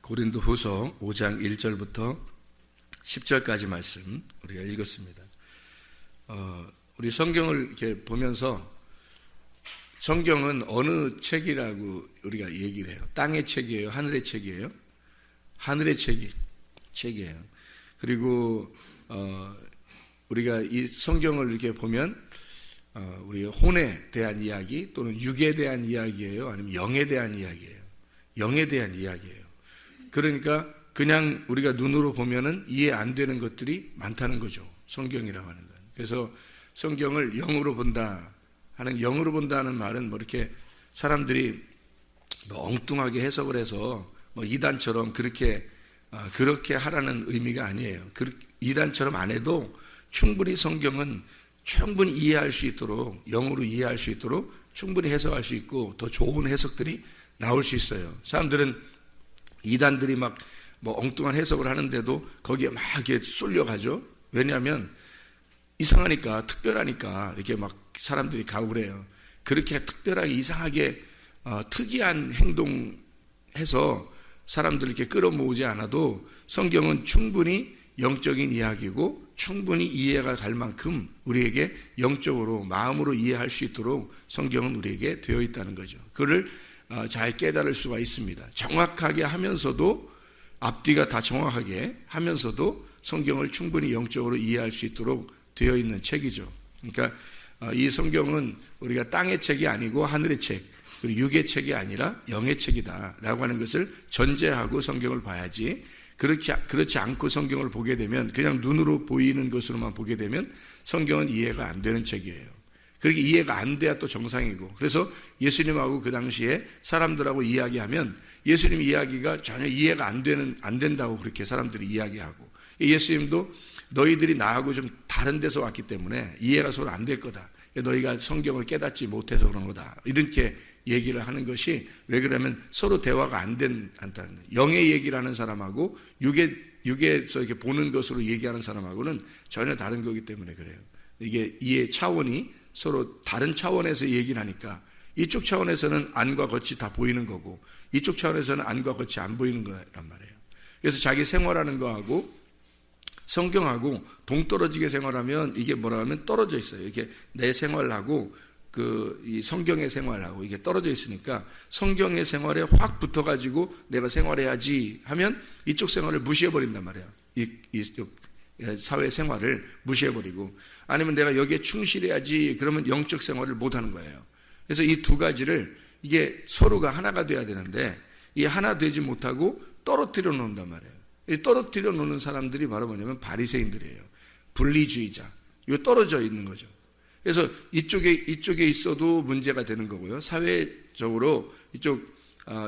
고린도후서 5장 1절부터 10절까지 말씀 우리가 읽었습니다. 우리 성경을 이렇게 보면서 성경은 어느 책이라고 우리가 얘기를 해요? 땅의 책이에요? 하늘의 책이에요? 하늘의 책이에요. 그리고 우리가 이 성경을 이렇게 보면 우리 혼에 대한 이야기 또는 육에 대한 이야기예요? 아니면 영에 대한 이야기예요? 영에 대한 이야기예요. 그러니까 그냥 우리가 눈으로 보면은 이해 안 되는 것들이 많다는 거죠. 성경이라고 하는 건. 그래서 성경을 영으로 본다 하는 말은 뭐 이렇게 사람들이 뭐 엉뚱하게 해석을 해서 뭐 이단처럼 그렇게 하라는 의미가 아니에요. 이단처럼 안 해도 충분히 성경은 충분히 이해할 수 있도록, 영으로 이해할 수 있도록 충분히 해석할 수 있고 더 좋은 해석들이 나올 수 있어요. 사람들은 이단들이 막 뭐 엉뚱한 해석을 하는데도 거기에 막 이렇게 쏠려가죠. 왜냐하면 이상하니까, 특별하니까 이렇게 막 사람들이 가고 그래요. 그렇게 특별하게 이상하게 특이한 행동해서 사람들을 이렇게 끌어모으지 않아도 성경은 충분히 영적인 이야기고 충분히 이해가 갈 만큼 우리에게 영적으로 마음으로 이해할 수 있도록 성경은 우리에게 되어 있다는 거죠. 그를 잘 깨달을 수가 있습니다. 정확하게 하면서도 앞뒤가 다 정확하게 하면서도 성경을 충분히 영적으로 이해할 수 있도록 되어 있는 책이죠. 그러니까 이 성경은 우리가 땅의 책이 아니고 하늘의 책, 그리고 육의 책이 아니라 영의 책이다라고 하는 것을 전제하고 성경을 봐야지, 그렇지 않고 성경을 보게 되면 그냥 눈으로 보이는 것으로만 보게 되면 성경은 이해가 안 되는 책이에요. 그렇게 이해가 안 돼야 또 정상이고, 그래서 예수님하고 그 당시에 사람들하고 이야기하면 예수님 이야기가 전혀 이해가 안 된다고 그렇게 사람들이 이야기하고, 예수님도 너희들이 나하고 좀 다른 데서 왔기 때문에 이해가 서로 안 될 거다. 너희가 성경을 깨닫지 못해서 그런 거다. 이렇게 얘기를 하는 것이, 왜 그러면 서로 대화가 안다는 거예요. 영의 얘기를 하는 사람하고 육에서 이렇게 보는 것으로 얘기하는 사람하고는 전혀 다른 거기 때문에 그래요. 이게 이해 차원이 서로 다른 차원에서 얘기를 하니까 이쪽 차원에서는 안과 겉이 다 보이는 거고 이쪽 차원에서는 안과 겉이 안 보이는 거란 말이에요. 그래서 자기 생활하는 거하고 성경하고 동떨어지게 생활하면 이게 뭐라 하면 떨어져 있어요. 이렇게 내 생활하고 이 성경의 생활하고 이게 떨어져 있으니까 성경의 생활에 확 붙어가지고 내가 생활해야지 하면 이쪽 생활을 무시해버린단 말이에요. 이쪽 사회 생활을 무시해버리고, 아니면 내가 여기에 충실해야지 그러면 영적 생활을 못하는 거예요. 그래서 이 두 가지를, 이게 서로가 하나가 돼야 되는데 이 하나 되지 못하고 떨어뜨려 놓는단 말이에요. 이 떨어뜨려 놓는 사람들이 바로 뭐냐면 바리새인들이에요. 분리주의자. 이거 떨어져 있는 거죠. 그래서 이쪽에 있어도 문제가 되는 거고요. 사회적으로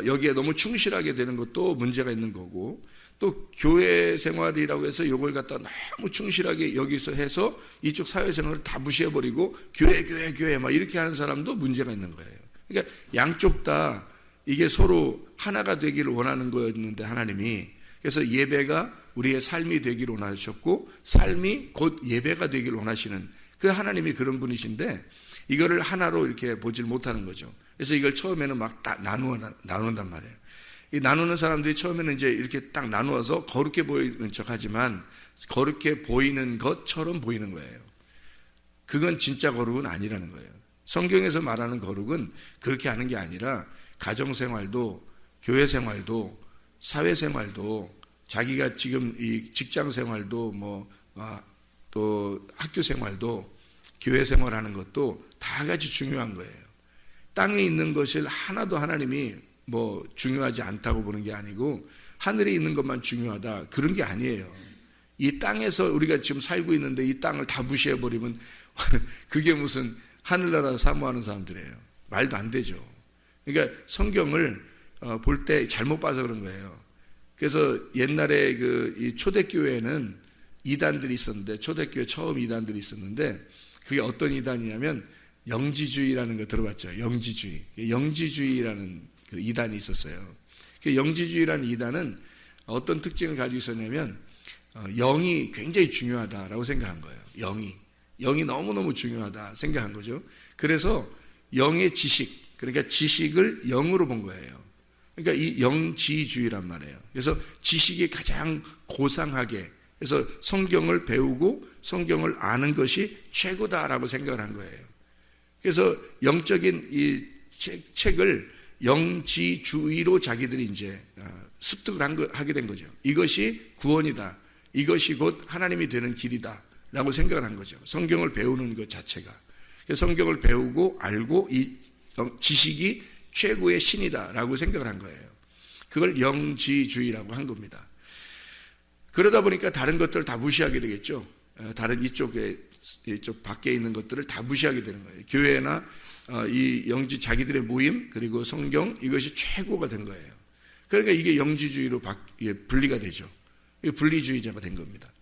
여기에 너무 충실하게 되는 것도 문제가 있는 거고, 또 교회 생활이라고 해서 이걸 갖다 너무 충실하게 여기서 해서 이쪽 사회생활을 다 무시해버리고 교회 막 이렇게 하는 사람도 문제가 있는 거예요. 그러니까 양쪽 다 이게 서로 하나가 되기를 원하는 거였는데 하나님이, 그래서 예배가 우리의 삶이 되기를 원하셨고 삶이 곧 예배가 되기를 원하시는 그 하나님이 그런 분이신데 이거를 하나로 이렇게 보질 못하는 거죠. 그래서 이걸 처음에는 막 딱 나눈단 말이에요. 이 나누는 사람들이 처음에는 이제 이렇게 딱 나누어서 거룩해 보이는 척 하지만 거룩해 보이는 것처럼 보이는 거예요. 그건 진짜 거룩은 아니라는 거예요. 성경에서 말하는 거룩은 그렇게 하는 게 아니라 가정생활도 교회 생활도 사회 생활도 자기가 지금 이 직장 생활도 또 학교 생활도 교회 생활하는 것도 다 같이 중요한 거예요. 땅에 있는 것을 하나도 하나님이 중요하지 않다고 보는 게 아니고 하늘에 있는 것만 중요하다 그런 게 아니에요. 이 땅에서 우리가 지금 살고 있는데 이 땅을 다 무시해버리면 그게 무슨 하늘나라 사모하는 사람들이에요. 말도 안 되죠. 그러니까 성경을 볼 때 잘못 봐서 그런 거예요. 그래서 옛날에 이 초대교회에는 이단들이 있었는데, 초대교회 처음 이단들이 있었는데 그게 어떤 이단이냐면 영지주의라는 거 들어봤죠? 영지주의라는 그 이단이 있었어요. 그 영지주의라는 이단은 어떤 특징을 가지고 있었냐면 영이 굉장히 중요하다라고 생각한 거예요. 영이 너무너무 중요하다 생각한 거죠. 그래서 영의 지식, 그러니까 지식을 영으로 본 거예요. 그러니까 이 영지주의란 말이에요. 그래서 지식이 가장 고상하게, 그래서 성경을 배우고 성경을 아는 것이 최고다라고 생각을 한 거예요. 그래서 영적인 이 책을 영지주의로 자기들이 이제 습득을 하게 된 거죠. 이것이 구원이다. 이것이 곧 하나님이 되는 길이다. 라고 생각을 한 거죠. 성경을 배우는 것 자체가. 그래서 성경을 배우고 알고 이 지식이 최고의 신이다. 라고 생각을 한 거예요. 그걸 영지주의라고 한 겁니다. 그러다 보니까 다른 것들을 다 무시하게 되겠죠. 다른 이쪽 밖에 있는 것들을 다 무시하게 되는 거예요. 교회나 이 자기들의 모임 그리고 성경 이것이 최고가 된 거예요. 그러니까 이게 영지주의로 분리가 되죠. 분리주의자가 된 겁니다.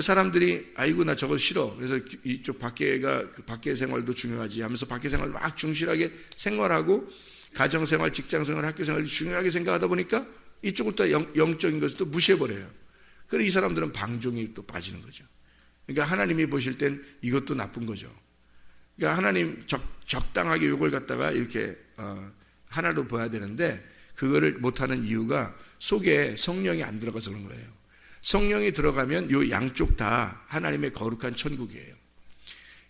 사람들이 아이고 나 저거 싫어. 그래서 이쪽 밖의 생활도 중요하지 하면서 밖의 생활 막 충실하게 생활하고 가정생활, 직장생활, 학교생활을 중요하게 생각하다 보니까 이쪽을 또 영적인 것을 또 무시해버려요. 그래서 이 사람들은 방종이 또 빠지는 거죠. 그러니까 하나님이 보실 땐 이것도 나쁜 거죠. 그러니까 하나님 적당하게 이걸 갖다가 이렇게 하나로 봐야 되는데 그거를 못하는 이유가 속에 성령이 안 들어가서 그런 거예요. 성령이 들어가면 요 양쪽 다 하나님의 거룩한 천국이에요.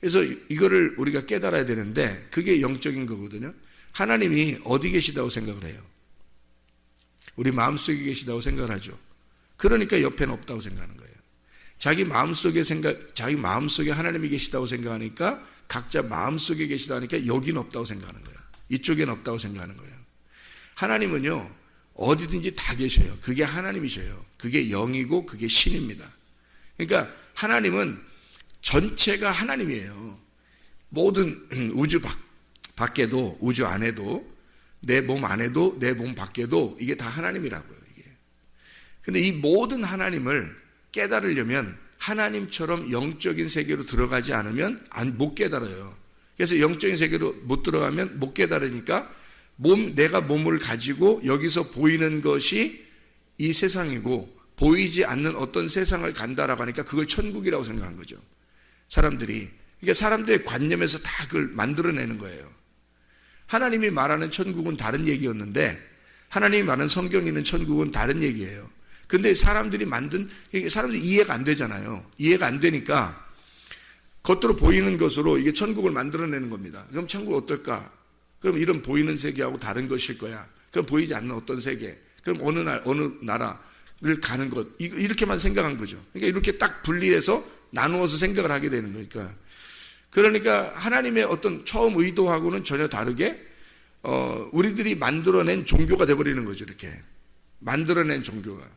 그래서 이거를 우리가 깨달아야 되는데 그게 영적인 거거든요. 하나님이 어디 계시다고 생각을 해요? 우리 마음속에 계시다고 생각을 하죠. 그러니까 옆에는 없다고 생각하는 거예요. 자기 마음속에 하나님이 계시다고 생각하니까 각자 마음속에 계시다 하니까 여기는 없다고 생각하는 거예요. 이쪽에는 없다고 생각하는 거예요. 하나님은요 어디든지 다 계셔요. 그게 하나님이셔요. 그게 영이고 그게 신입니다. 그러니까 하나님은 전체가 하나님이에요. 모든 우주 밖에도 우주 안에도 내 몸 안에도 내 몸 밖에도 이게 다 하나님이라고요. 근데 이 모든 하나님을 깨달으려면 하나님처럼 영적인 세계로 들어가지 않으면 못 깨달아요. 그래서 영적인 세계로 못 들어가면 못 깨달으니까 내가 몸을 가지고 여기서 보이는 것이 이 세상이고 보이지 않는 어떤 세상을 간다라고 하니까 그걸 천국이라고 생각한 거죠. 사람들이. 그러니까 사람들의 관념에서 다 그걸 만들어내는 거예요. 하나님이 말하는 천국은 다른 얘기였는데 하나님이 말하는 성경에 있는 천국은 다른 얘기예요. 근데 사람들이 이해가 안 되잖아요. 이해가 안 되니까 겉으로 보이는 것으로 이게 천국을 만들어내는 겁니다. 그럼 천국 어떨까? 그럼 이런 보이는 세계하고 다른 것일 거야. 그럼 보이지 않는 어떤 세계. 그럼 어느 나라를 가는 것. 이렇게만 생각한 거죠. 그러니까 이렇게 딱 분리해서 나누어서 생각을 하게 되는 거니까. 그러니까 하나님의 어떤 처음 의도하고는 전혀 다르게 우리들이 만들어낸 종교가 돼버리는 거죠. 이렇게 만들어낸 종교가.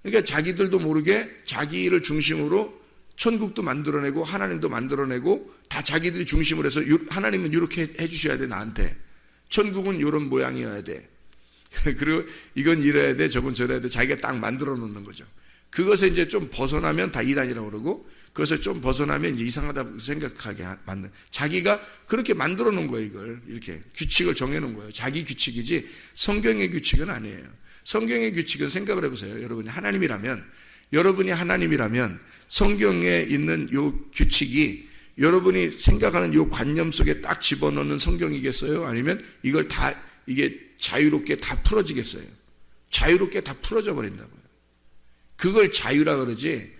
그러니까 자기들도 모르게 자기를 중심으로 천국도 만들어내고 하나님도 만들어내고 다 자기들이 중심으로 해서 하나님은 이렇게 해주셔야 돼 나한테. 천국은 이런 모양이어야 돼. 그리고 이건 이래야 돼 저건 저래야 돼. 자기가 딱 만들어 놓는 거죠. 그것에 이제 좀 벗어나면 다 이단이라고 그러고 그것을 좀 벗어나면 이제 이상하다고 생각하게 만든. 자기가 그렇게 만들어 놓은 거예요. 이걸 이렇게 규칙을 정해 놓은 거예요. 자기 규칙이지 성경의 규칙은 아니에요. 성경의 규칙은 생각을 해보세요. 여러분이 하나님이라면 성경에 있는 요 규칙이 여러분이 생각하는 요 관념 속에 딱 집어넣는 성경이겠어요? 아니면 이걸 다 이게 자유롭게 다 풀어지겠어요? 자유롭게 다 풀어져 버린다고요. 그걸 자유라 그러지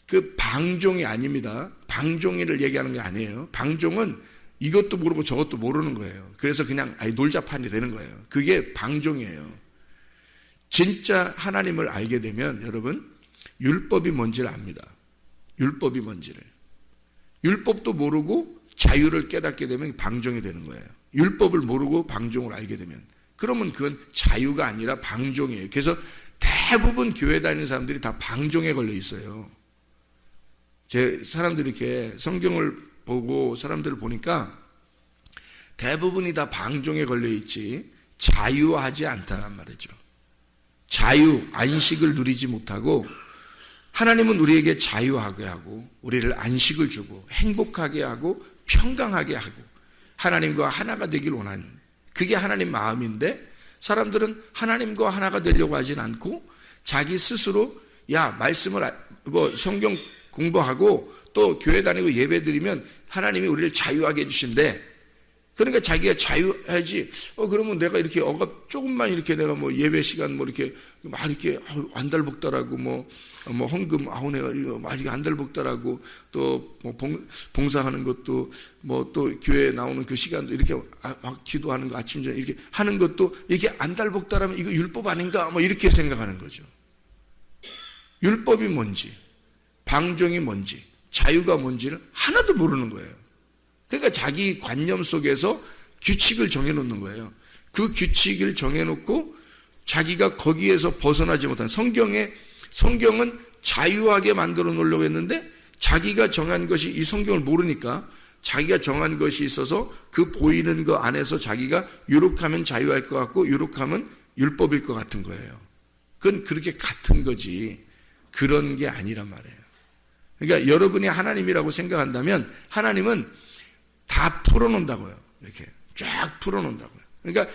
그 방종이 아닙니다. 방종이를 얘기하는 게 아니에요. 방종은 이것도 모르고 저것도 모르는 거예요. 그래서 그냥 놀자판이 되는 거예요. 그게 방종이에요. 진짜 하나님을 알게 되면 여러분 율법이 뭔지를 압니다. 율법이 뭔지를. 율법도 모르고 자유를 깨닫게 되면 방종이 되는 거예요. 율법을 모르고 방종을 알게 되면. 그러면 그건 자유가 아니라 방종이에요. 그래서 대부분 교회 다니는 사람들이 다 방종에 걸려 있어요. 사람들이 이렇게 성경을 보고 사람들을 보니까 대부분이 다 방종에 걸려 있지 자유하지 않다란 말이죠. 자유, 안식을 누리지 못하고 하나님은 우리에게 자유하게 하고 우리를 안식을 주고 행복하게 하고 평강하게 하고 하나님과 하나가 되길 원하는 그게 하나님 마음인데 사람들은 하나님과 하나가 되려고 하진 않고 자기 스스로 말씀을 성경 공부하고 또 교회 다니고 예배 드리면 하나님이 우리를 자유하게 해주신대. 그러니까 자기가 자유해야지. 그러면 내가 이렇게 조금만 이렇게 내가 뭐 예배 시간 뭐 이렇게 막 이렇게 안달복달하고 뭐 헌금 내가 막 이렇게 안달복달하고 또 뭐 봉사하는 것도 뭐 또 교회에 나오는 그 시간도 이렇게 막 기도하는 거 아침 전에 이렇게 하는 것도 이렇게 안달복달하면 이거 율법 아닌가 뭐 이렇게 생각하는 거죠. 율법이 뭔지, 방종이 뭔지, 자유가 뭔지를 하나도 모르는 거예요. 그러니까 자기 관념 속에서 규칙을 정해놓는 거예요. 그 규칙을 정해놓고 자기가 거기에서 벗어나지 못한 성경은 자유하게 만들어 놓으려고 했는데 자기가 정한 것이 이 성경을 모르니까 자기가 정한 것이 있어서 그 보이는 거 안에서 자기가 유력하면 자유할 것 같고 유력하면 율법일 것 같은 거예요. 그건 그렇게 같은 거지 그런 게 아니란 말이에요. 그러니까 여러분이 하나님이라고 생각한다면 하나님은 다 풀어놓는다고요. 이렇게 쫙 풀어놓는다고요. 그러니까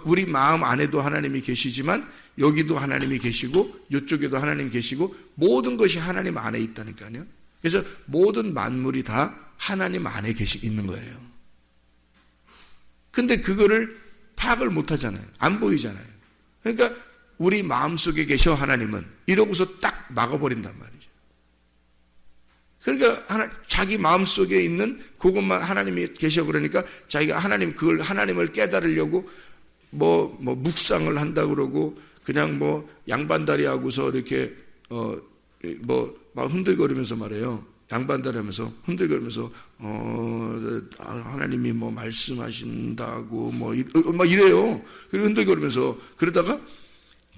우리 마음 안에도 하나님이 계시지만 여기도 하나님이 계시고 이쪽에도 하나님이 계시고 모든 것이 하나님 안에 있다니까요. 그래서 모든 만물이 다 하나님 안에 있는 거예요. 근데 그거를 파악을 못 하잖아요. 안 보이잖아요. 그러니까 우리 마음속에 계셔 하나님은 이러고서 딱 막아버린단 말이죠. 그러니까 자기 마음속에 있는 그것만 하나님이 계셔 그러니까 자기가 그걸 하나님을 깨달으려고 뭐 묵상을 한다 그러고 그냥 뭐 양반다리 하고서 이렇게 막 흔들거리면서 말해요. 양반다리 하면서 흔들거리면서 하나님이 뭐 말씀하신다고 막 이래요. 그리고 흔들거리면서 그러다가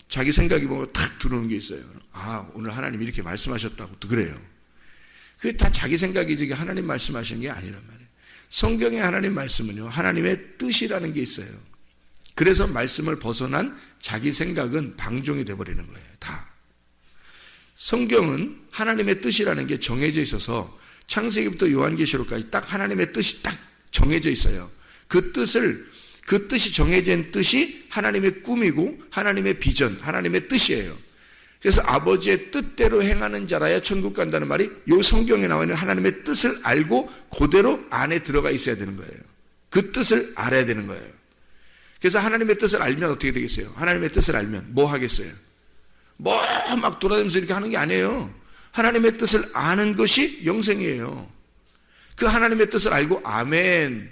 자기 생각이 뭔가 탁 들어오는 게 있어요. 오늘 하나님이 이렇게 말씀하셨다고 또 그래요. 그게 다 자기 생각이지 하나님 말씀하시는 게 아니란 말이에요. 성경의 하나님 말씀은요, 하나님의 뜻이라는 게 있어요. 그래서 말씀을 벗어난 자기 생각은 방종이 돼버리는 거예요. 다. 성경은 하나님의 뜻이라는 게 정해져 있어서 창세기부터 요한계시록까지 딱 하나님의 뜻이 딱 정해져 있어요. 그 뜻이 정해진 뜻이 하나님의 꿈이고 하나님의 비전, 하나님의 뜻이에요. 그래서 아버지의 뜻대로 행하는 자라야 천국 간다는 말이 이 성경에 나와 있는 하나님의 뜻을 알고 그대로 안에 들어가 있어야 되는 거예요. 그 뜻을 알아야 되는 거예요. 그래서 하나님의 뜻을 알면 어떻게 되겠어요? 하나님의 뜻을 알면 뭐 하겠어요? 막 돌아다니면서 이렇게 하는 게 아니에요. 하나님의 뜻을 아는 것이 영생이에요. 그 하나님의 뜻을 알고 아멘.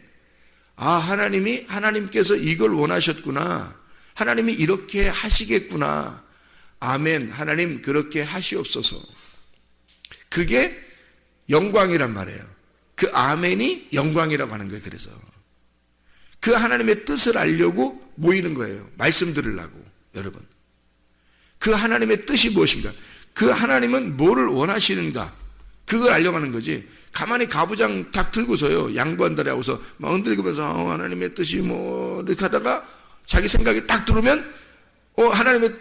하나님께서 이걸 원하셨구나. 하나님이 이렇게 하시겠구나. 아멘. 하나님 그렇게 하시옵소서. 그게 영광이란 말이에요. 그 아멘이 영광이라고 하는 거예요. 그래서 그 하나님의 뜻을 알려고 모이는 거예요. 말씀 들으려고. 여러분, 그 하나님의 뜻이 무엇인가? 그 하나님은 뭐를 원하시는가? 그걸 알려고 하는 거지. 가만히 가부장 탁 들고서요, 양반다리 하고서 막 흔들면서 하나님의 뜻이 이렇게 하다가 자기 생각이 딱 들으면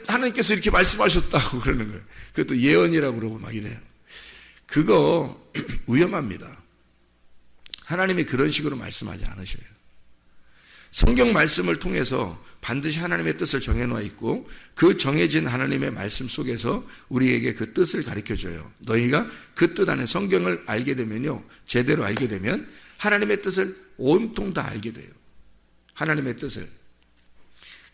하나님께서 이렇게 말씀하셨다고 그러는 거예요. 그것도 예언이라고 그러고 막 이래요. 그거 위험합니다. 하나님이 그런 식으로 말씀하지 않으셔요. 성경 말씀을 통해서 반드시 하나님의 뜻을 정해놓아 있고 그 정해진 하나님의 말씀 속에서 우리에게 그 뜻을 가르쳐줘요. 너희가 그 뜻 안에 성경을 알게 되면요, 제대로 알게 되면 하나님의 뜻을 온통 다 알게 돼요. 하나님의 뜻을.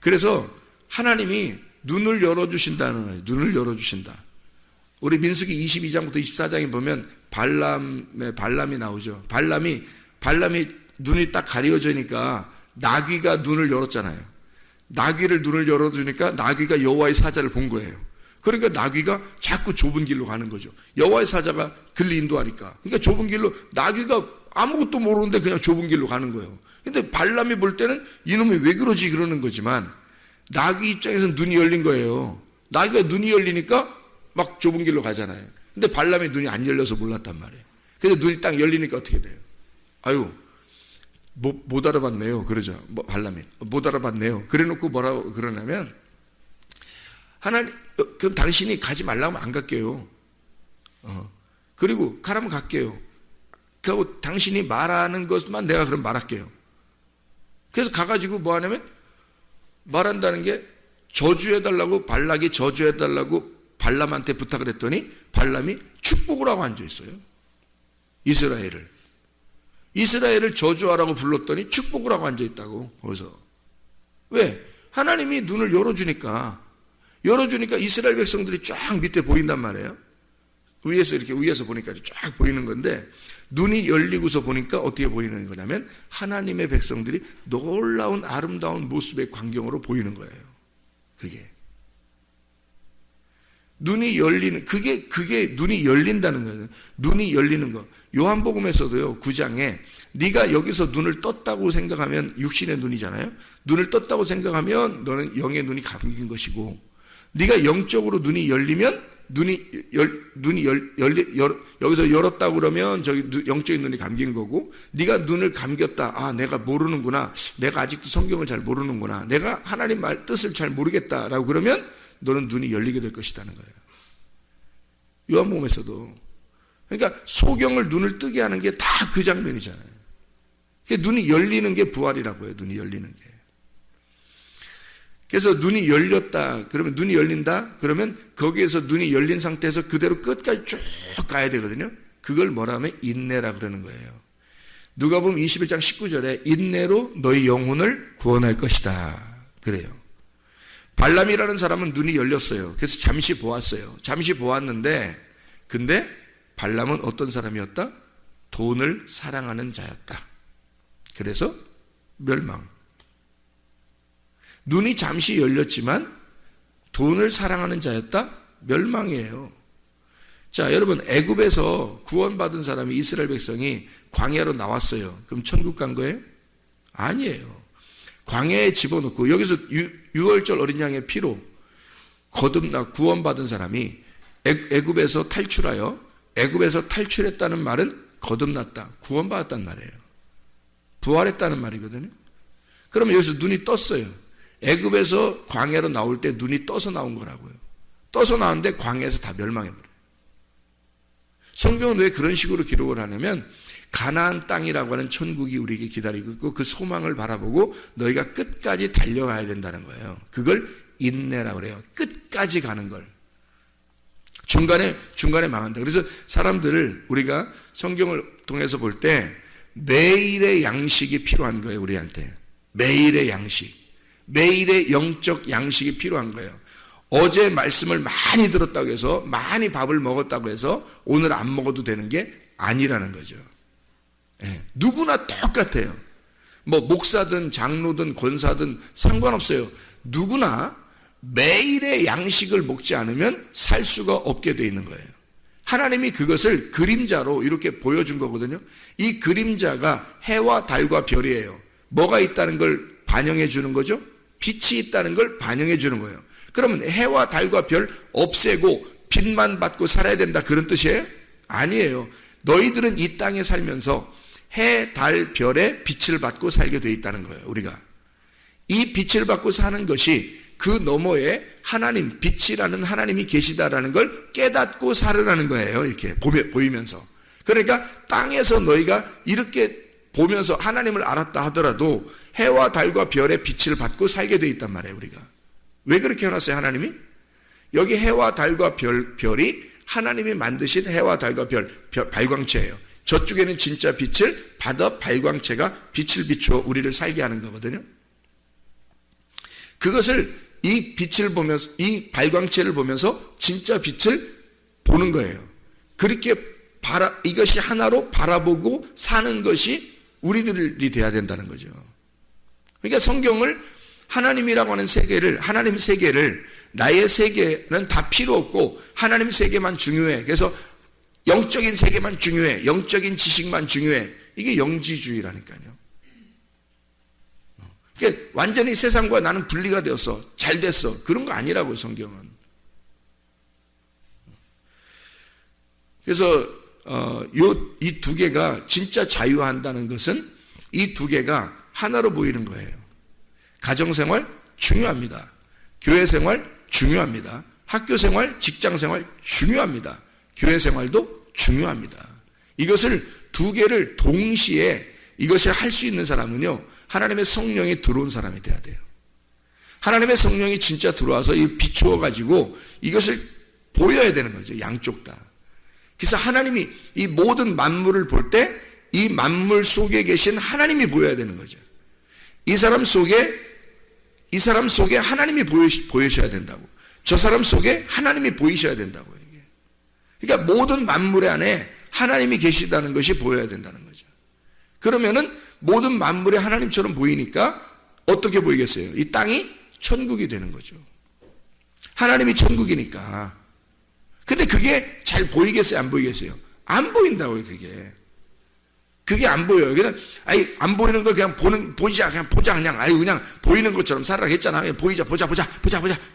그래서 하나님이 눈을 열어주신다는 거예요. 눈을 열어주신다. 우리 민수기 22장부터 24장에 보면 발람이 나오죠. 발람이 눈이 딱 가려지니까 나귀가 눈을 열었잖아요. 나귀를 눈을 열어주니까 나귀가 여호와의 사자를 본 거예요. 그러니까 나귀가 자꾸 좁은 길로 가는 거죠. 여호와의 사자가 길을 인도하니까. 그러니까 좁은 길로, 나귀가 아무것도 모르는데 그냥 좁은 길로 가는 거예요. 근데 발람이 볼 때는 이놈이 왜 그러지 그러는 거지만 나귀 입장에서는 눈이 열린 거예요. 나귀가 눈이 열리니까 막 좁은 길로 가잖아요. 근데 발람의 눈이 안 열려서 몰랐단 말이에요. 그래서 눈이 딱 열리니까 어떻게 돼요? 못 알아봤네요. 그러죠. 발람이. 못 알아봤네요. 그래 놓고 뭐라고 그러냐면, 하나님, 그럼 당신이 가지 말라고 하면 안 갈게요. 그리고 가라면 갈게요. 그리고 당신이 말하는 것만 내가 그럼 말할게요. 그래서 가가지고 뭐 하냐면, 말한다는 게 저주해달라고, 발락이 저주해달라고 발람한테 부탁을 했더니 발람이 축복을 하고 앉아있어요. 이스라엘을. 이스라엘을 저주하라고 불렀더니 축복을 하고 앉아있다고. 거기서. 왜? 하나님이 눈을 열어주니까 이스라엘 백성들이 쫙 밑에 보인단 말이에요. 위에서 보니까 쫙 보이는 건데, 눈이 열리고서 보니까 어떻게 보이는 거냐면 하나님의 백성들이 놀라운 아름다운 모습의 광경으로 보이는 거예요. 그게 눈이 열리는, 그게 눈이 열린다는 거예요. 눈이 열리는 거. 요한복음에서도요, 9장에 네가 여기서 눈을 떴다고 생각하면 육신의 눈이잖아요. 눈을 떴다고 생각하면 너는 영의 눈이 감긴 것이고, 네가 영적으로 눈이 열리면 여기서 열었다고 그러면 저기 영적인 눈이 감긴 거고, 네가 눈을 감겼다. 아, 내가 모르는구나. 내가 아직도 성경을 잘 모르는구나. 내가 하나님 말 뜻을 잘 모르겠다라고 그러면 너는 눈이 열리게 될 것이라는 거예요. 요한복음에서도. 그러니까 소경을 눈을 뜨게 하는 게 다 그 장면이잖아요. 눈이 열리는 게 부활이라고 해요. 눈이 열리는 게. 그래서 눈이 열렸다. 그러면 눈이 열린다. 그러면 거기에서 눈이 열린 상태에서 그대로 끝까지 쭉 가야 되거든요. 그걸 뭐라 하면 인내라 그러는 거예요. 누가복음 21장 19절에 인내로 너희 영혼을 구원할 것이다. 그래요. 발람이라는 사람은 눈이 열렸어요. 그래서 잠시 보았어요. 잠시 보았는데, 근데 발람은 어떤 사람이었다? 돈을 사랑하는 자였다. 그래서 멸망. 눈이 잠시 열렸지만 돈을 사랑하는 자였다? 멸망이에요. 자, 여러분, 애굽에서 구원받은 사람이, 이스라엘 백성이 광야로 나왔어요. 그럼 천국 간 거예요? 아니에요. 광야에 집어넣고 여기서 유월절 어린 양의 피로 거듭나 구원받은 사람이 애굽에서 탈출하여, 애굽에서 탈출했다는 말은 거듭났다, 구원받았단 말이에요. 부활했다는 말이거든요. 그러면 여기서 눈이 떴어요. 애굽에서 광야로 나올 때 눈이 떠서 나온 거라고요. 떠서 나왔는데 광야에서 다 멸망해버려요. 성경은 왜 그런 식으로 기록을 하냐면, 가나안 땅이라고 하는 천국이 우리에게 기다리고 있고 그 소망을 바라보고 너희가 끝까지 달려가야 된다는 거예요. 그걸 인내라고 그래요. 끝까지 가는 걸. 중간에 망한다. 그래서 사람들을 우리가 성경을 통해서 볼 때 매일의 양식이 필요한 거예요. 우리한테 매일의 양식, 매일의 영적 양식이 필요한 거예요. 어제 말씀을 많이 들었다고 해서, 많이 밥을 먹었다고 해서 오늘 안 먹어도 되는 게 아니라는 거죠. 예, 누구나 똑같아요. 뭐 목사든 장로든 권사든 상관없어요. 누구나 매일의 양식을 먹지 않으면 살 수가 없게 돼 있는 거예요. 하나님이 그것을 그림자로 이렇게 보여준 거거든요. 이 그림자가 해와 달과 별이에요. 뭐가 있다는 걸 반영해 주는 거죠? 빛이 있다는 걸 반영해 주는 거예요. 그러면 해와 달과 별 없애고 빛만 받고 살아야 된다, 그런 뜻이에요? 아니에요. 너희들은 이 땅에 살면서 해, 달, 별의 빛을 받고 살게 돼 있다는 거예요. 우리가 이 빛을 받고 사는 것이 그 너머에 하나님, 빛이라는 하나님이 계시다라는 걸 깨닫고 살으라는 거예요. 이렇게 보이면서. 그러니까 땅에서 너희가 이렇게 보면서 하나님을 알았다 하더라도 해와 달과 별의 빛을 받고 살게 돼 있단 말이에요. 우리가 왜 그렇게 해놨어요? 하나님이 여기 해와 달과 별이 하나님이 만드신 해와 달과 별 발광체예요. 저쪽에는 진짜 빛을 받아 발광체가 빛을 비추어 우리를 살게 하는 거거든요. 그것을, 이 빛을 보면서, 이 발광체를 보면서 진짜 빛을 보는 거예요. 그렇게 이것이 하나로 바라보고 사는 것이 우리들이 돼야 된다는 거죠. 그러니까 성경을, 하나님이라고 하는 세계를, 하나님 세계를, 나의 세계는 다 필요 없고 하나님 세계만 중요해. 그래서 영적인 세계만 중요해. 영적인 지식만 중요해. 이게 영지주의라니까요. 그러니까 완전히 세상과 나는 분리가 되었어, 잘 됐어, 그런 거 아니라고요, 성경은. 그래서 이 두 개가 진짜 자유한다는 것은 이 두 개가 하나로 보이는 거예요. 가정생활 중요합니다. 교회생활 중요합니다. 학교생활, 직장생활 중요합니다. 교회생활도 중요합니다. 이것을 두 개를 동시에 이것을 할 수 있는 사람은요, 하나님의 성령이 들어온 사람이 돼야 돼요. 하나님의 성령이 진짜 들어와서 이 비추어 가지고 이것을 보여야 되는 거죠. 양쪽 다. 그래서 하나님이 이 모든 만물을 볼 때 이 만물 속에 계신 하나님이 보여야 되는 거죠. 이 사람 속에 하나님이 보이셔야 된다고. 저 사람 속에 하나님이 보이셔야 된다고. 이게. 그러니까 모든 만물 안에 하나님이 계시다는 것이 보여야 된다는 거죠. 그러면은 모든 만물에 하나님처럼 보이니까 어떻게 보이겠어요? 이 땅이 천국이 되는 거죠. 하나님이 천국이니까. 근데 그게 잘 보이겠어요? 안 보이겠어요? 안 보인다고요, 그게. 그게 안 보여요. 그냥, 안 보이는 걸 그냥 보자, 그냥 보이는 것처럼 살아라 했잖아. 그냥 보자.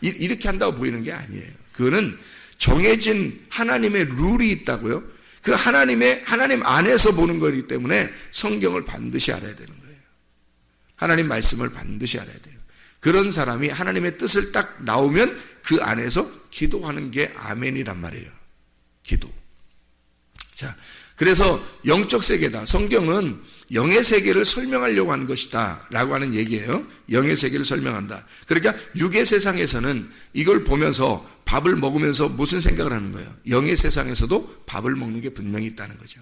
이렇게 한다고 보이는 게 아니에요. 그거는 정해진 하나님의 룰이 있다고요. 그 하나님 안에서 보는 거기 때문에 성경을 반드시 알아야 되는 거예요. 하나님 말씀을 반드시 알아야 돼요. 그런 사람이 하나님의 뜻을 딱 나오면 그 안에서 기도하는 게 아멘이란 말이에요. 기도. 자, 그래서 영적 세계다. 성경은 영의 세계를 설명하려고 한 것이다 라고 하는 얘기예요. 영의 세계를 설명한다. 그러니까 육의 세상에서는 이걸 보면서 밥을 먹으면서 무슨 생각을 하는 거예요? 영의 세상에서도 밥을 먹는 게 분명히 있다는 거죠.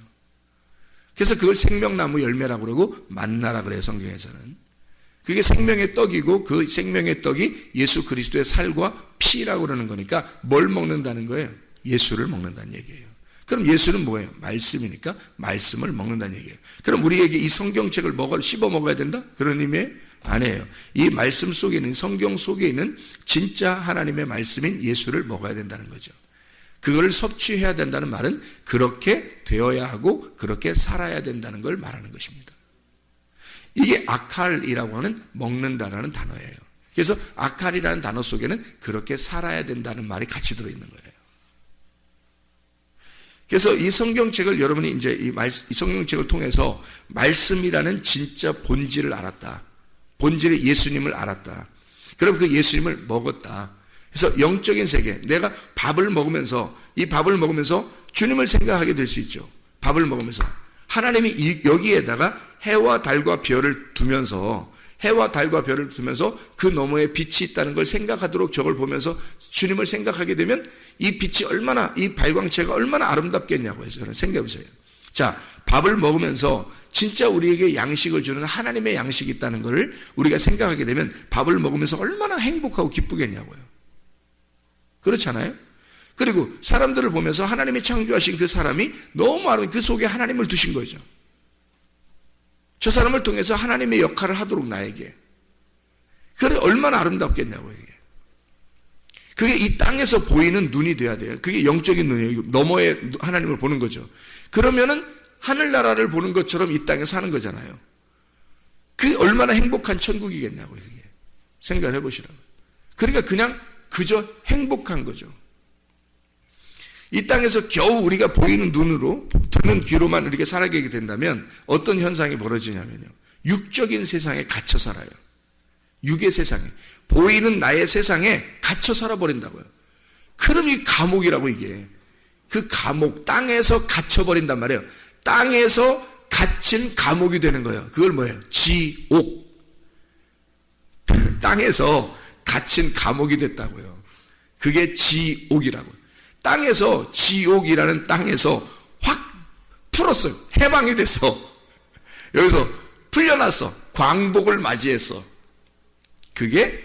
그래서 그걸 생명나무 열매라고 그러고 만나라 그래요, 성경에서는. 그게 생명의 떡이고 그 생명의 떡이 예수 그리스도의 살과 피라고 그러는 거니까 뭘 먹는다는 거예요? 예수를 먹는다는 얘기예요. 그럼 예수는 뭐예요? 말씀이니까 말씀을 먹는다는 얘기예요. 그럼 우리에게 이 성경책을 씹어 먹어야 된다? 그런 의미에 아니에요. 이 말씀 속에 있는, 성경 속에 있는 진짜 하나님의 말씀인 예수를 먹어야 된다는 거죠. 그걸 섭취해야 된다는 말은 그렇게 되어야 하고 그렇게 살아야 된다는 걸 말하는 것입니다. 이게 아칼이라고 하는 먹는다라는 단어예요. 그래서 아칼이라는 단어 속에는 그렇게 살아야 된다는 말이 같이 들어있는 거예요. 그래서 이 성경책을 여러분이 이제 이 성경책을 통해서 말씀이라는 진짜 본질을 알았다. 본질의 예수님을 알았다. 그럼 그 예수님을 먹었다. 그래서 영적인 세계, 내가 밥을 먹으면서 이 밥을 먹으면서 주님을 생각하게 될 수 있죠. 밥을 먹으면서 하나님이 여기에다가 해와 달과 별을 두면서 그 너머에 빛이 있다는 걸 생각하도록 저걸 보면서 주님을 생각하게 되면 이 빛이 얼마나, 이 발광체가 얼마나 아름답겠냐고 해서 생각해 보세요. 자, 밥을 먹으면서 진짜 우리에게 양식을 주는 하나님의 양식이 있다는 걸 우리가 생각하게 되면 밥을 먹으면서 얼마나 행복하고 기쁘겠냐고요. 그렇잖아요? 그리고 사람들을 보면서 하나님이 창조하신 그 사람이 너무 아름다운 그 속에 하나님을 두신 거죠. 저 사람을 통해서 하나님의 역할을 하도록 나에게. 그래 얼마나 아름답겠냐고요. 이게. 그게 이 땅에서 보이는 눈이 돼야 돼요. 그게 영적인 눈이에요. 너머에 하나님을 보는 거죠. 그러면은 하늘나라를 보는 것처럼 이 땅에 사는 거잖아요. 그게 얼마나 행복한 천국이겠냐고요. 그게. 생각을 해보시라고요. 그러니까 그냥 그저 행복한 거죠. 이 땅에서 겨우 우리가 보이는 눈으로, 듣는 귀로만 이렇게 살아가게 된다면 어떤 현상이 벌어지냐면요. 육적인 세상에 갇혀 살아요. 육의 세상에. 보이는 나의 세상에 갇혀 살아버린다고요. 그럼 이 감옥이라고 이게. 그 감옥, 땅에서 갇혀버린단 말이에요. 땅에서 갇힌 감옥이 되는 거예요. 그걸 뭐예요? 지옥. 땅에서 갇힌 감옥이 됐다고요. 그게 지옥이라고요. 땅에서, 지옥이라는 땅에서 확 풀었어요. 해방이 됐어. 여기서 풀려났어. 광복을 맞이했어. 그게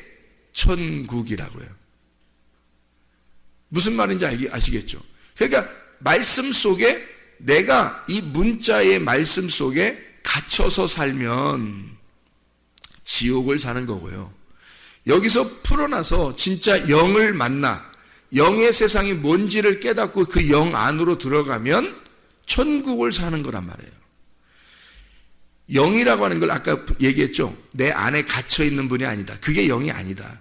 천국이라고요. 무슨 말인지 아시겠죠? 그러니까 말씀 속에, 내가 이 문자의 말씀 속에 갇혀서 살면 지옥을 사는 거고요. 여기서 풀어나서 진짜 영을 만나 영의 세상이 뭔지를 깨닫고 그 영 안으로 들어가면 천국을 사는 거란 말이에요. 영이라고 하는 걸 아까 얘기했죠. 내 안에 갇혀 있는 분이 아니다. 그게 영이 아니다.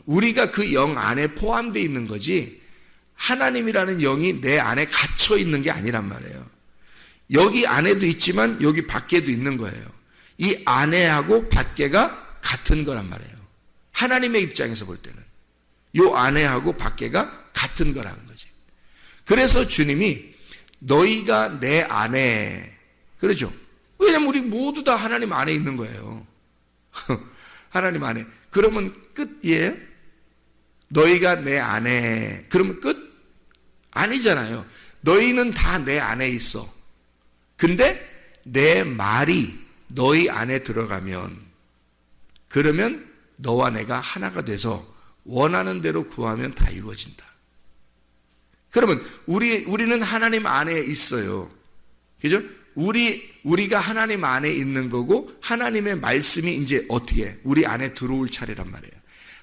우리가 그 영 안에 포함되어 있는 거지 하나님이라는 영이 내 안에 갇혀 있는 게 아니란 말이에요. 여기 안에도 있지만 여기 밖에도 있는 거예요. 이 안에하고 밖에가 같은 거란 말이에요. 하나님의 입장에서 볼 때는. 요 안에하고 밖에가 같은 거라는 거지. 그래서 주님이 너희가 내 안에, 그렇죠? 왜냐면 우리 모두 다 하나님 안에 있는 거예요. 하나님 안에. 그러면 끝이에요? 너희가 내 안에. 그러면 끝? 아니잖아요. 너희는 다 내 안에 있어. 근데 내 말이 너희 안에 들어가면, 그러면 너와 내가 하나가 돼서 원하는 대로 구하면 다 이루어진다. 그러면 우리는 하나님 안에 있어요. 그죠? 우리가 하나님 안에 있는 거고, 하나님의 말씀이 이제 어떻게 우리 안에 들어올 차례란 말이에요.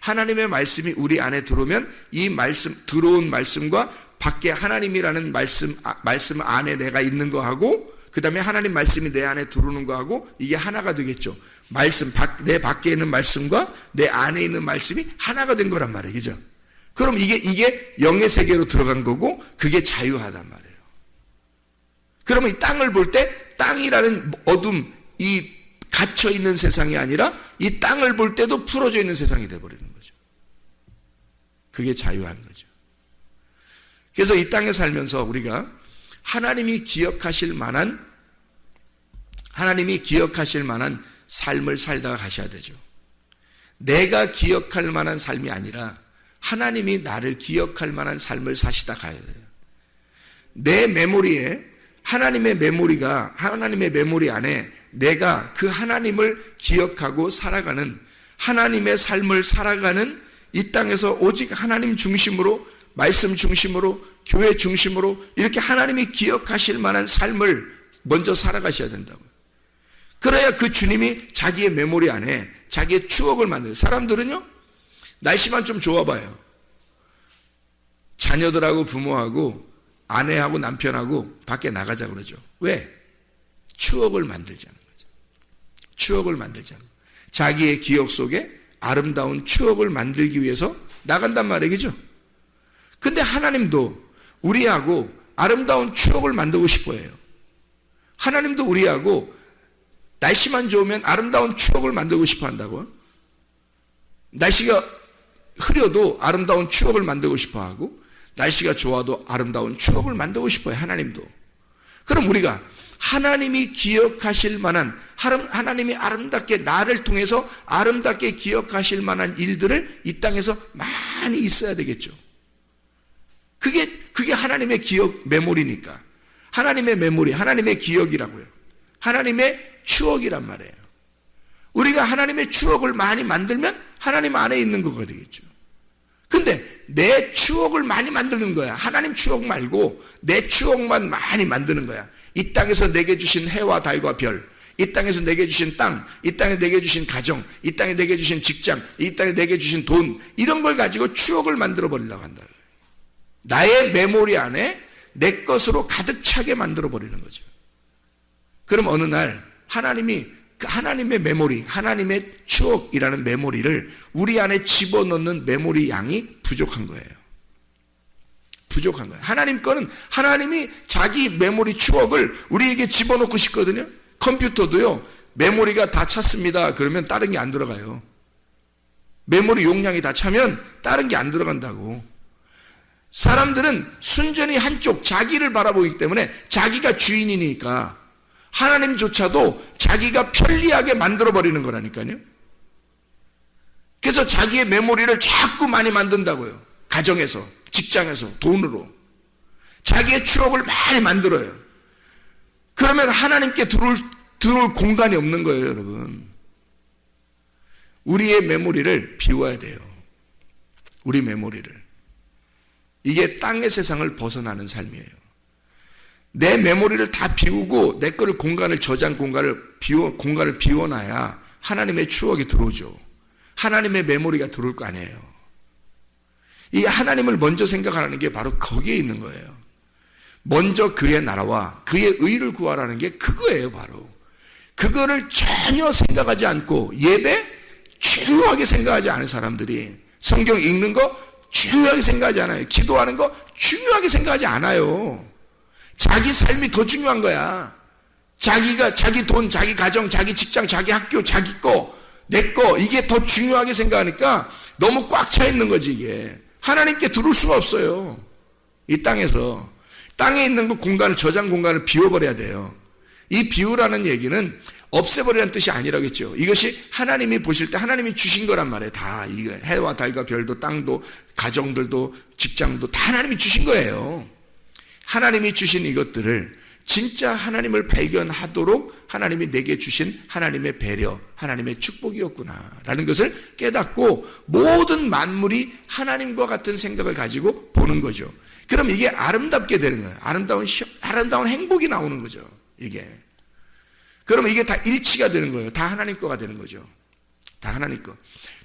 하나님의 말씀이 우리 안에 들어오면 이 말씀, 들어온 말씀과 밖에 하나님이라는 말씀 안에 내가 있는 거하고, 그 다음에 하나님 말씀이 내 안에 들어오는 거하고, 이게 하나가 되겠죠. 내 밖에 있는 말씀과 내 안에 있는 말씀이 하나가 된 거란 말이에요. 그죠? 그럼 이게 영의 세계로 들어간 거고, 그게 자유하단 말이에요. 그러면 이 땅을 볼 때 땅이라는 어둠, 이 갇혀 있는 세상이 아니라 이 땅을 볼 때도 풀어져 있는 세상이 되어버리는 거죠. 그게 자유한 거죠. 그래서 이 땅에 살면서 우리가 하나님이 기억하실 만한 삶을 살다가 가셔야 되죠. 내가 기억할 만한 삶이 아니라 하나님이 나를 기억할 만한 삶을 사시다 가야 돼요. 내 메모리에 하나님의 메모리 안에 내가 그 하나님을 기억하고 살아가는, 하나님의 삶을 살아가는, 이 땅에서 오직 하나님 중심으로, 말씀 중심으로, 교회 중심으로 이렇게 하나님이 기억하실 만한 삶을 먼저 살아가셔야 된다고요. 그래야 그 주님이 자기의 메모리 안에 자기의 추억을 만들어요. 사람들은요, 날씨만 좀 좋아봐요. 자녀들하고 부모하고 아내하고 남편하고 밖에 나가자 그러죠. 왜? 추억을 만들자는 거죠. 추억을 만들자는 거죠. 자기의 기억 속에 아름다운 추억을 만들기 위해서 나간단 말이죠. 근데 하나님도 우리하고 아름다운 추억을 만들고 싶어 해요. 하나님도 우리하고 날씨만 좋으면 아름다운 추억을 만들고 싶어 한다고요. 날씨가 흐려도 아름다운 추억을 만들고 싶어 하고, 날씨가 좋아도 아름다운 추억을 만들고 싶어요. 하나님도. 그럼 우리가 하나님이 기억하실 만한, 하나님이 아름답게 나를 통해서 아름답게 기억하실 만한 일들을 이 땅에서 많이 있어야 되겠죠. 그게 하나님의 기억 메모리니까. 하나님의 메모리, 하나님의 기억이라고요. 하나님의 추억이란 말이에요. 우리가 하나님의 추억을 많이 만들면 하나님 안에 있는 거가 되겠죠. 근데 내 추억을 많이 만드는 거야. 하나님 추억 말고 내 추억만 많이 만드는 거야. 이 땅에서 내게 주신 해와 달과 별, 이 땅에서 내게 주신 땅, 이 땅에 내게 주신 가정, 이 땅에 내게 주신 직장, 이 땅에 내게 주신 돈, 이런 걸 가지고 추억을 만들어 버리려고 한다. 나의 메모리 안에 내 것으로 가득 차게 만들어 버리는 거죠. 그럼 어느 날 하나님의 메모리, 하나님의 추억이라는 메모리를 우리 안에 집어넣는 메모리 양이 부족한 거예요. 부족한 거예요. 하나님 거는 하나님이 자기 메모리 추억을 우리에게 집어넣고 싶거든요. 컴퓨터도요, 메모리가 다 찼습니다. 그러면 다른 게 안 들어가요. 메모리 용량이 다 차면 다른 게 안 들어간다고. 사람들은 순전히 한쪽 자기를 바라보기 때문에 자기가 주인이니까 하나님조차도 자기가 편리하게 만들어버리는 거라니까요. 그래서 자기의 메모리를 자꾸 많이 만든다고요. 가정에서, 직장에서, 돈으로. 자기의 추억을 많이 만들어요. 그러면 하나님께 들어올 공간이 없는 거예요, 여러분. 우리의 메모리를 비워야 돼요. 우리 메모리를. 이게 땅의 세상을 벗어나는 삶이에요. 내 메모리를 다 비우고 내 거를 저장 공간을 비워놔야 하나님의 추억이 들어오죠. 하나님의 메모리가 들어올 거 아니에요. 이 하나님을 먼저 생각하는 게 바로 거기에 있는 거예요. 먼저 그의 나라와 그의 의를 구하라는 게 그거예요, 바로. 그거를 전혀 생각하지 않고 예배 중요하게 생각하지 않은 사람들이 성경 읽는 거 중요하게 생각하지 않아요. 기도하는 거 중요하게 생각하지 않아요. 자기 삶이 더 중요한 거야. 자기 돈, 자기 가정, 자기 직장, 자기 학교, 자기 거, 내 거, 이게 더 중요하게 생각하니까 너무 꽉 차 있는 거지, 이게. 하나님께 들어올 수가 없어요. 이 땅에서. 땅에 있는 그 공간을, 저장 공간을 비워버려야 돼요. 이 비우라는 얘기는 없애버리라는 뜻이 아니라겠죠. 이것이 하나님이 보실 때 하나님이 주신 거란 말이에요. 다 이거 해와 달과 별도, 땅도, 가정들도, 직장도 다 하나님이 주신 거예요. 하나님이 주신 이것들을 진짜 하나님을 발견하도록 하나님이 내게 주신 하나님의 배려, 하나님의 축복이었구나라는 것을 깨닫고 모든 만물이 하나님과 같은 생각을 가지고 보는 거죠. 그럼 이게 아름답게 되는 거예요. 아름다운 행복이 나오는 거죠. 이게. 그러면 이게 다 일치가 되는 거예요. 다 하나님 거가 되는 거죠. 다 하나님 거.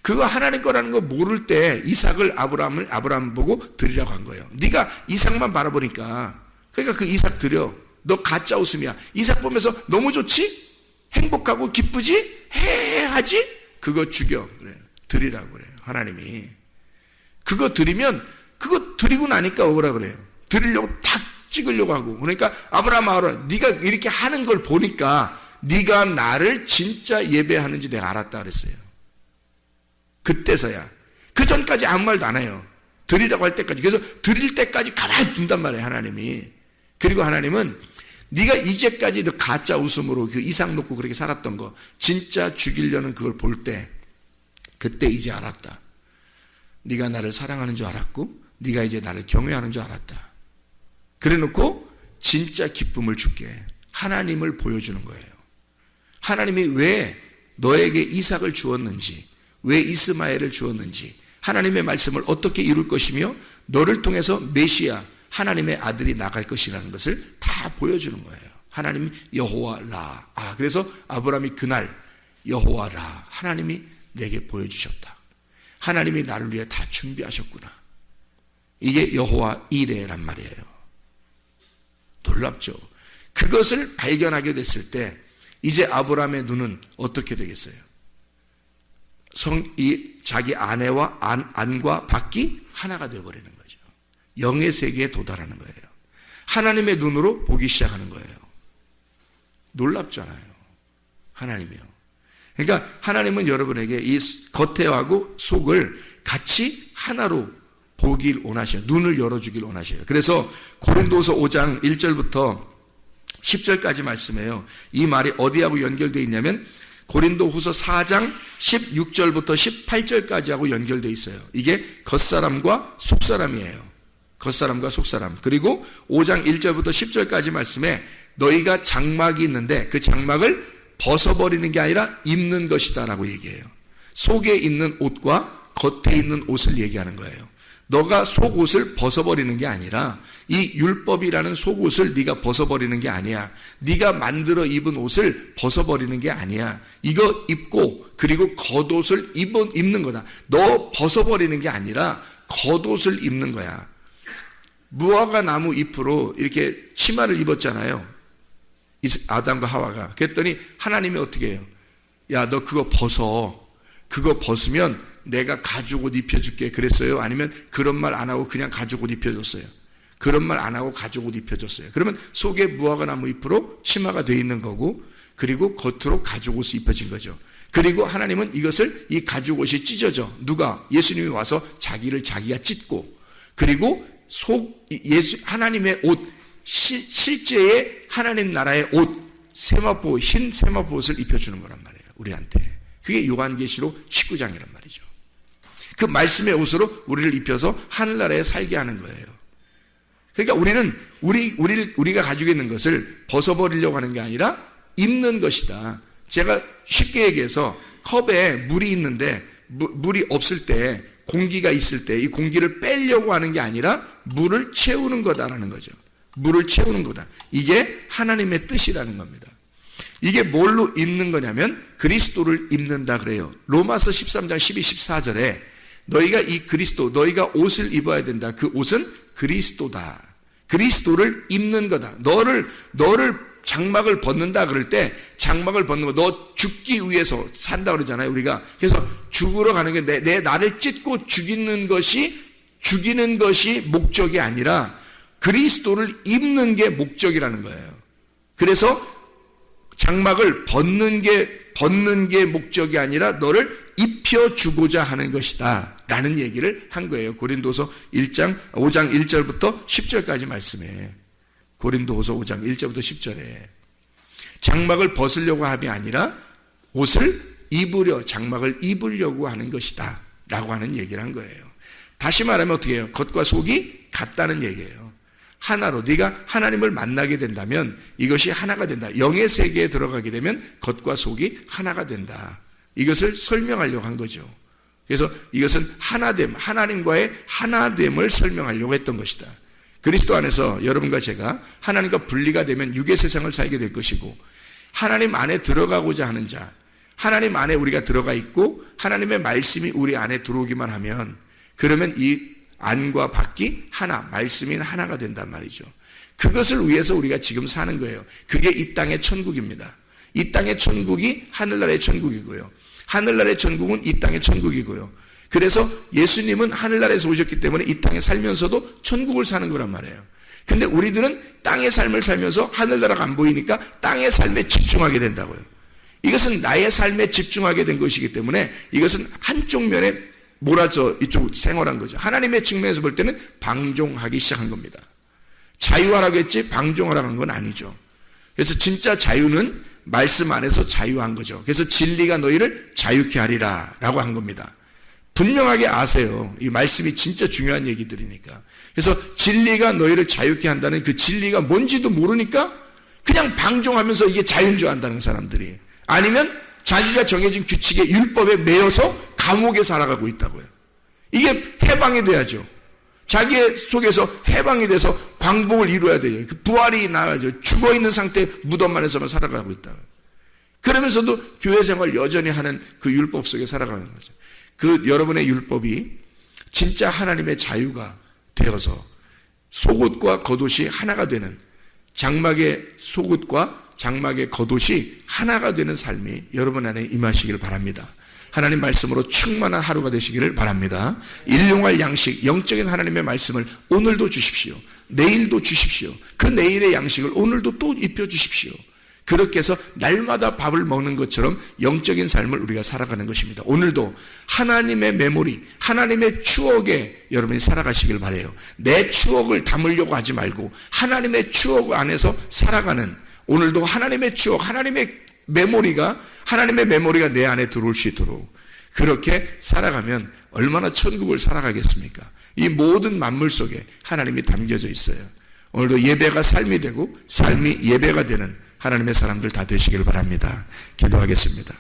그거 하나님 거라는 거 모를 때 이삭을 아브라함 보고 드리라고 한 거예요. 네가 이삭만 바라보니까, 그러니까 그 이삭 드려. 너 가짜 웃음이야. 이삭 보면서 너무 좋지? 행복하고 기쁘지? 해하지? 그거 죽여. 그래요. 드리라고 그래요. 하나님이. 그거 드리면, 그거 드리고 나니까 뭐라 그래요? 드리려고 탁 찍으려고 하고. 그러니까 아브라함, 네가 이렇게 하는 걸 보니까 네가 나를 진짜 예배하는지 내가 알았다 그랬어요. 그때서야. 그 전까지 아무 말도 안 해요. 드리라고 할 때까지. 그래서 드릴 때까지 가만히 둔단 말이에요, 하나님이. 그리고 하나님은 네가 이제까지 너 가짜 웃음으로 그 이삭 놓고 그렇게 살았던 거 진짜 죽이려는 그걸 볼 때 그때 이제 알았다. 네가 나를 사랑하는 줄 알았고 네가 이제 나를 경외하는 줄 알았다. 그래놓고 진짜 기쁨을 줄게. 하나님을 보여주는 거예요. 하나님이 왜 너에게 이삭을 주었는지, 왜 이스마엘을 주었는지, 하나님의 말씀을 어떻게 이룰 것이며 너를 통해서 메시아 하나님의 아들이 나갈 것이라는 것을 다 보여주는 거예요. 하나님 여호와 라. 그래서 아브라함이 그날 여호와 라. 하나님이 내게 보여주셨다. 하나님이 나를 위해 다 준비하셨구나. 이게 여호와 이레란 말이에요. 놀랍죠. 그것을 발견하게 됐을 때 이제 아브라함의 눈은 어떻게 되겠어요? 자기 아내와 안과 밖이 하나가 되어버리는 거죠. 영의 세계에 도달하는 거예요. 하나님의 눈으로 보기 시작하는 거예요. 놀랍잖아요. 하나님이요. 그러니까 하나님은 여러분에게 이 겉에하고 속을 같이 하나로 보길 원하셔요. 눈을 열어주길 원하셔요. 그래서 고린도서 5장 1절부터 10절까지 말씀해요. 이 말이 어디하고 연결되어 있냐면 고린도후서 4장 16절부터 18절까지 하고 연결되어 있어요. 이게 겉사람과 속사람이에요. 겉사람과 속사람. 그리고 5장 1절부터 10절까지 말씀에 너희가 장막이 있는데 그 장막을 벗어버리는 게 아니라 입는 것이다 라고 얘기해요. 속에 있는 옷과 겉에 있는 옷을 얘기하는 거예요. 너가 속옷을 벗어버리는 게 아니라 이 율법이라는 속옷을 네가 벗어버리는 게 아니야. 네가 만들어 입은 옷을 벗어버리는 게 아니야. 이거 입고 그리고 겉옷을 입는 거다. 너 벗어버리는 게 아니라 겉옷을 입는 거야. 무화과 나무 잎으로 이렇게 치마를 입었잖아요. 아담과 하와가. 그랬더니 하나님이 어떻게 해요? 야, 너 그거 벗어. 그거 벗으면 내가 가죽 옷 입혀줄게 그랬어요? 아니면 그런 말 안 하고 그냥 가죽 옷 입혀줬어요? 그런 말 안 하고 가죽 옷 입혀줬어요. 그러면 속에 무화과 나무 잎으로 치마가 되어 있는 거고 그리고 겉으로 가죽 옷이 입혀진 거죠. 그리고 하나님은 이것을 이 가죽 옷이 찢어져. 누가? 예수님이 와서 자기를 자기가 찢고 그리고 하나님의 옷, 실제의 하나님 나라의 옷, 세마포, 흰 세마포 옷을 입혀주는 거란 말이에요. 우리한테. 그게 요한계시록 19장이란 말이죠. 그 말씀의 옷으로 우리를 입혀서 하늘나라에 살게 하는 거예요. 그러니까 우리가 가지고 있는 것을 벗어버리려고 하는 게 아니라 입는 것이다. 제가 쉽게 얘기해서 컵에 물이 있는데 물이 없을 때 공기가 있을 때 이 공기를 빼려고 하는 게 아니라 물을 채우는 거다라는 거죠. 물을 채우는 거다. 이게 하나님의 뜻이라는 겁니다. 이게 뭘로 입는 거냐면 그리스도를 입는다 그래요. 로마서 13장 12, 14절에 너희가 이 그리스도, 너희가 옷을 입어야 된다. 그 옷은 그리스도다. 그리스도를 입는 거다. 너를 장막을 벗는다 그럴 때 장막을 벗는 거, 너 죽기 위해서 산다 그러잖아요, 우리가. 그래서 죽으러 가는 게 나를 찢고 죽이는 것이 목적이 아니라 그리스도를 입는 게 목적이라는 거예요. 그래서 장막을 벗는 게 목적이 아니라 너를 입혀주고자 하는 것이다 라는 얘기를 한 거예요. 고린도서 5장 1절부터 10절까지 말씀해. 고린도서 5장 1절부터 10절에 장막을 벗으려고 함이 아니라 장막을 입으려고 하는 것이다 라고 하는 얘기를 한 거예요. 다시 말하면 어떻게 해요? 겉과 속이 같다는 얘기예요. 하나로 네가 하나님을 만나게 된다면 이것이 하나가 된다. 영의 세계에 들어가게 되면 겉과 속이 하나가 된다. 이것을 설명하려고 한 거죠. 그래서 이것은 하나됨, 하나님과의 하나됨을 설명하려고 했던 것이다. 그리스도 안에서 여러분과 제가 하나님과 분리가 되면 육의 세상을 살게 될 것이고, 하나님 안에 들어가고자 하는 자, 하나님 안에 우리가 들어가 있고 하나님의 말씀이 우리 안에 들어오기만 하면, 그러면 이 안과 밖이 하나, 말씀인 하나가 된단 말이죠. 그것을 위해서 우리가 지금 사는 거예요. 그게 이 땅의 천국입니다. 이 땅의 천국이 하늘나라의 천국이고요, 하늘나라의 천국은 이 땅의 천국이고요. 그래서 예수님은 하늘나라에서 오셨기 때문에 이 땅에 살면서도 천국을 사는 거란 말이에요. 근데 우리들은 땅의 삶을 살면서 하늘나라가 안 보이니까 땅의 삶에 집중하게 된다고요. 이것은 나의 삶에 집중하게 된 것이기 때문에 이것은 한쪽 면에 몰아져 이쪽 생활한 거죠. 하나님의 측면에서 볼 때는 방종하기 시작한 겁니다. 자유하라고 했지 방종하라고 한 건 아니죠. 그래서 진짜 자유는 말씀 안에서 자유한 거죠. 그래서 진리가 너희를 자유케 하리라 라고 한 겁니다. 분명하게 아세요. 이 말씀이 진짜 중요한 얘기들이니까. 그래서 진리가 너희를 자유케 한다는 그 진리가 뭔지도 모르니까 그냥 방종하면서 이게 자유인 줄 안다는 사람들이, 아니면 자기가 정해진 규칙에 율법에 매여서 감옥에 살아가고 있다고요. 이게 해방이 돼야죠. 자기 속에서 해방이 돼서 광복을 이루어야 돼요. 그 부활이 나와야죠. 죽어있는 상태 무덤 안에서만 살아가고 있다. 그러면서도 교회 생활 여전히 하는 그 율법 속에 살아가는 거죠. 그 여러분의 율법이 진짜 하나님의 자유가 되어서 속옷과 겉옷이 하나가 되는, 장막의 속옷과 장막의 겉옷이 하나가 되는 삶이 여러분 안에 임하시길 바랍니다. 하나님 말씀으로 충만한 하루가 되시기를 바랍니다. 일용할 양식, 영적인 하나님의 말씀을 오늘도 주십시오. 내일도 주십시오. 그 내일의 양식을 오늘도 또 입혀주십시오. 그렇게 해서 날마다 밥을 먹는 것처럼 영적인 삶을 우리가 살아가는 것입니다. 오늘도 하나님의 메모리, 하나님의 추억에 여러분이 살아가시길 바라요. 내 추억을 담으려고 하지 말고 하나님의 추억 안에서 살아가는, 오늘도 하나님의 추억, 하나님의 메모리가 내 안에 들어올 수 있도록 그렇게 살아가면 얼마나 천국을 살아가겠습니까? 이 모든 만물 속에 하나님이 담겨져 있어요. 오늘도 예배가 삶이 되고 삶이 예배가 되는 하나님의 사람들 다 되시길 바랍니다. 기도하겠습니다.